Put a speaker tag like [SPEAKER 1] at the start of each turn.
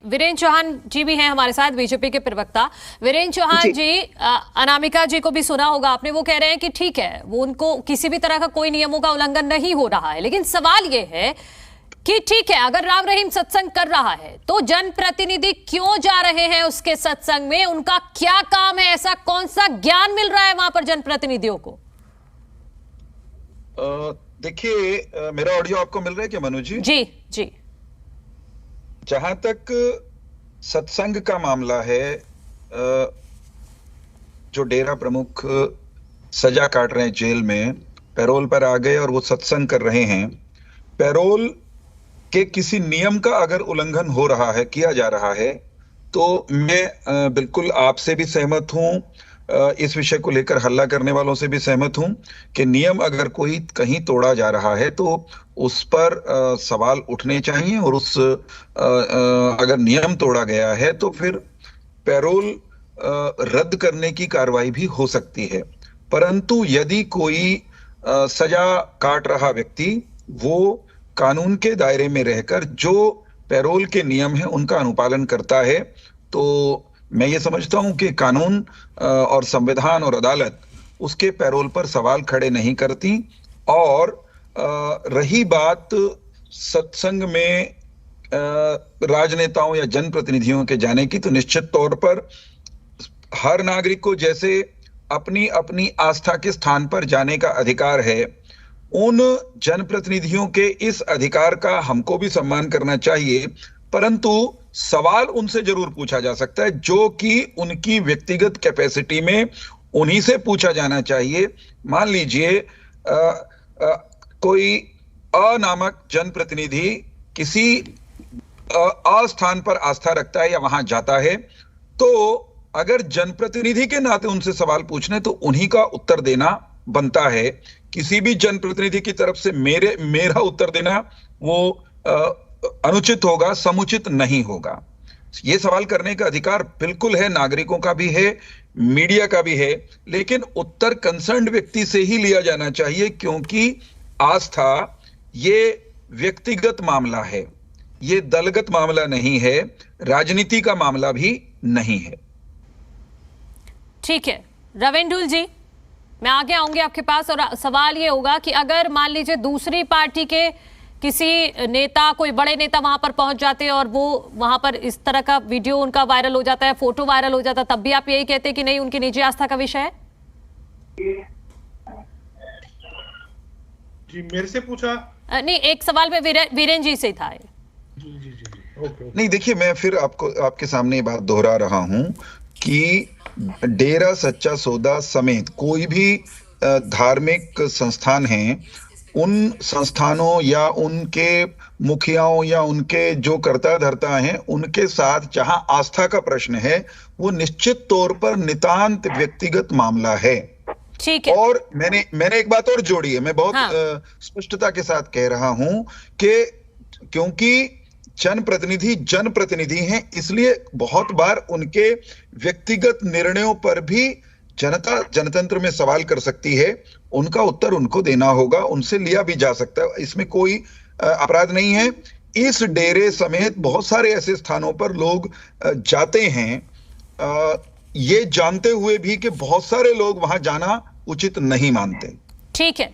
[SPEAKER 1] वीरेंद्र चौहान जी भी हैं हमारे साथ, बीजेपी के प्रवक्ता। वीरेंद्र चौहान जी, अनामिका जी को भी सुना होगा आपने, वो कह रहे हैं कि ठीक है, वो उनको किसी भी तरह का कोई नियमों का उल्लंघन नहीं हो रहा है, लेकिन सवाल ये है कि ठीक है, अगर राम रहीम सत्संग कर रहा है तो जनप्रतिनिधि क्यों जा रहे हैं उसके सत्संग में? उनका क्या काम है? ऐसा कौन सा ज्ञान मिल रहा है वहां पर जनप्रतिनिधियों को?
[SPEAKER 2] देखिए, मेरा ऑडियो आपको मिल रहा है क्या मनु जी?
[SPEAKER 1] जी जी।
[SPEAKER 2] जहां तक सत्संग का मामला है, जो डेरा प्रमुख सजा काट रहे हैं जेल में, पैरोल पर आ गए और वो सत्संग कर रहे हैं, पैरोल के किसी नियम का अगर उल्लंघन हो रहा है, किया जा रहा है, तो मैं बिल्कुल आपसे भी सहमत हूं, इस विषय को लेकर हल्ला करने वालों से भी सहमत हूं कि नियम अगर कोई कहीं तोड़ा जा रहा है तो उस पर सवाल उठने चाहिए, और उस अगर नियम तोड़ा गया है तो फिर पैरोल रद्द करने की कार्रवाई भी हो सकती है। परंतु यदि कोई सजा काट रहा व्यक्ति वो कानून के दायरे में रहकर जो पैरोल के नियम है उनका अनुपालन करता है, तो मैं ये समझता हूं कि कानून और संविधान और अदालत उसके पैरोल पर सवाल खड़े नहीं करती। और रही बात सत्संग में राजनेताओं या जनप्रतिनिधियों के जाने की, तो निश्चित तौर पर हर नागरिक को जैसे अपनी अपनी आस्था के स्थान पर जाने का अधिकार है, उन जनप्रतिनिधियों के इस अधिकार का हमको भी सम्मान करना चाहिए। परंतु सवाल उनसे जरूर पूछा जा सकता है, जो कि उनकी व्यक्तिगत कैपेसिटी में उन्हीं से पूछा जाना चाहिए। मान लीजिए कोई अनामक जनप्रतिनिधि किसी अस्थान पर आस्था रखता है या वहां जाता है, तो अगर जनप्रतिनिधि के नाते उनसे सवाल पूछने तो उन्हीं का उत्तर देना बनता है। किसी भी जनप्रतिनिधि की तरफ से मेरा उत्तर देना वो अनुचित होगा, समुचित नहीं होगा। ये सवाल करने का अधिकार बिल्कुल है, नागरिकों का भी है, मीडिया का भी है, लेकिन उत्तर कंसर्न्ड व्यक्ति से ही लिया जाना चाहिए, क्योंकि आस्था ये व्यक्तिगत मामला है, ये दलगत मामला नहीं है, राजनीति का मामला भी नहीं है।
[SPEAKER 1] ठीक है रविंदुल जी, मैं आगे आऊंगी आपके पास, और सवाल ये होगा कि अगर मान लीजिए दूसरी पार्टी के किसी नेता, कोई बड़े नेता वहां पर पहुंच जाते हैं और वो वहां पर इस तरह का वीडियो उनका वायरल हो जाता है, फोटो वायरल हो जाता है, तब भी आप यही कहते हैं कि नहीं, उनकी निजी आस्था का विषय है?
[SPEAKER 3] जी मेरे से पूछा
[SPEAKER 1] नहीं, एक सवाल में वीरेंद्र जी से था।
[SPEAKER 3] जी जी जी ओके।
[SPEAKER 2] नहीं, देखिए, मैं फिर आपके सामने ये बात दोहरा रहा हूं कि डेरा सच्चा सौदा समेत कोई भी धार्मिक संस्थान हैं, उन संस्थानों या उनके मुखियाओं या उनके जो कर्ता धर्ता हैं, उनके साथ जहां आस्था का प्रश्न है, वो निश्चित तौर पर नितांत व्यक्तिगत मामला है।
[SPEAKER 1] ठीक है।
[SPEAKER 2] और मैंने एक बात और जोड़ी है, मैं बहुत स्पष्टता के साथ कह रहा हूं कि क्योंकि जनप्रतिनिधि हैं, इसलिए बहुत बार उनके व्यक्तिगत निर्णयों पर भी जनतंत्र में सवाल कर सकती है, उनका उत्तर उनको देना होगा, उनसे लिया भी जा सकता है, इसमें कोई अपराध नहीं है। इस डेरे समेत बहुत सारे ऐसे स्थानों पर लोग जाते हैं, ये जानते हुए भी कि बहुत सारे लोग वहां जाना उचित नहीं मानते।
[SPEAKER 1] ठीक है।